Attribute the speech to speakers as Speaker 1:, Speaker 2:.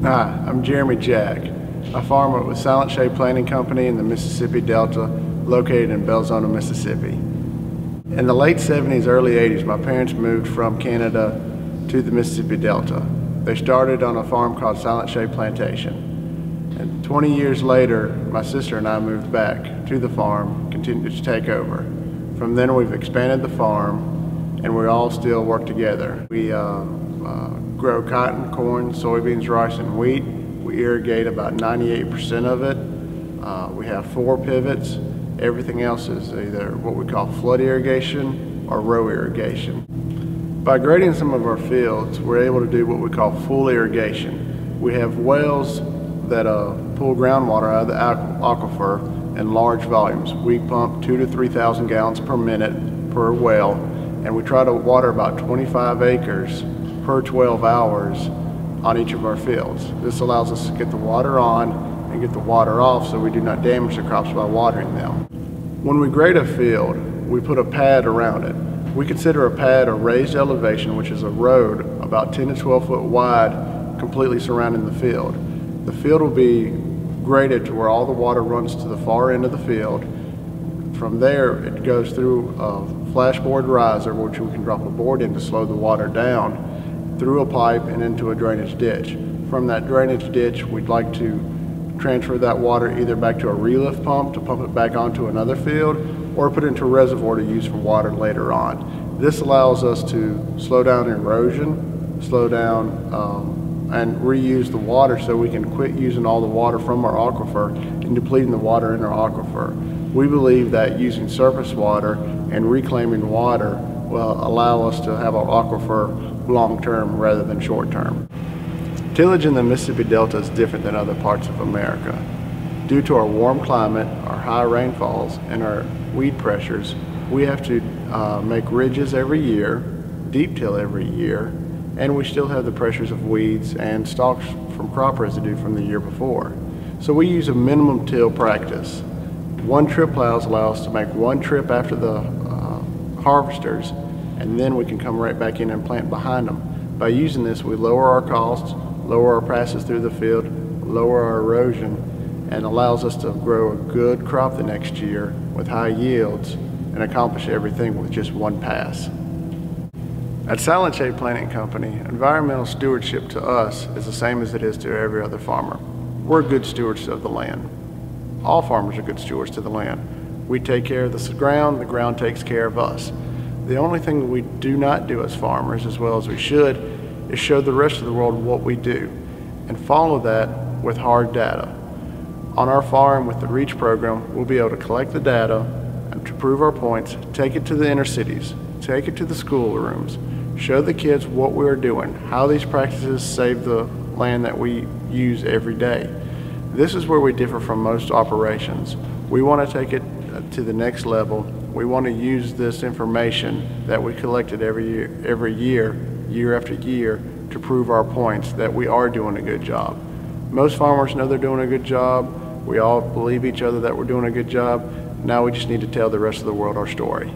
Speaker 1: Hi, I'm Jeremy Jack, a farmer with Silent Shade Planting Company in the Mississippi Delta, located in Belzona, Mississippi. In the late 70s, early 80s, my parents moved from Canada to the Mississippi Delta. They started on a farm called Silent Shade Plantation. And 20 years later, my sister and I moved back to the farm, continued to take over. From then we've expanded the farm, and we all still work together. We grow cotton, corn, soybeans, rice, and wheat. We irrigate about 98% of it. We have 4 pivots. Everything else is either what we call flood irrigation or row irrigation. By grading some of our fields, we're able to do what we call full irrigation. We have wells that pull groundwater out of the aquifer in large volumes. We pump 2,000 to 3,000 gallons per minute per well, and we try to water about 25 acres per 12 hours on each of our fields. This allows us to get the water on and get the water off so we do not damage the crops by watering them. When we grade a field, we put a pad around it. We consider a pad a raised elevation, which is a road about 10 to 12 foot wide, completely surrounding the field. The field will be graded to where all the water runs to the far end of the field. From there, it goes through a flashboard riser, which we can drop a board in to slow the water down, through a pipe and into a drainage ditch. From that drainage ditch, we'd like to transfer that water either back to a relift pump to pump it back onto another field, or put it into a reservoir to use for water later on. This allows us to slow down erosion, slow down and reuse the water so we can quit using all the water from our aquifer and depleting the water in our aquifer. We believe that using surface water and reclaiming water will allow us to have our aquifer long-term rather than short-term. Tillage in the Mississippi Delta is different than other parts of America. Due to our warm climate, our high rainfalls, and our weed pressures, we have to make ridges every year, deep till every year, and we still have the pressures of weeds and stalks from crop residue from the year before. So we use a minimum till practice. 1 trip plows allow us to make 1 trip after the harvesters, and then we can come right back in and plant behind them. By using this, we lower our costs, lower our passes through the field, lower our erosion, and allows us to grow a good crop the next year with high yields and accomplish everything with just 1 pass. At Silent Shade Planting Company, environmental stewardship to us is the same as it is to every other farmer. We're good stewards of the land. All farmers are good stewards to the land. We take care of the ground takes care of us. The only thing we do not do as farmers, as well as we should, is show the rest of the world what we do and follow that with hard data. On our farm with the REACH program, we'll be able to collect the data and to prove our points, take it to the inner cities, take it to the schoolrooms, show the kids what we're doing, how these practices save the land that we use every day. This is where we differ from most operations. We want to take it to the next level. We want to use this information that we collected every year, year after year, to prove our points that we are doing a good job. Most farmers know they're doing a good job. We all believe each other that we're doing a good job. Now we just need to tell the rest of the world our story.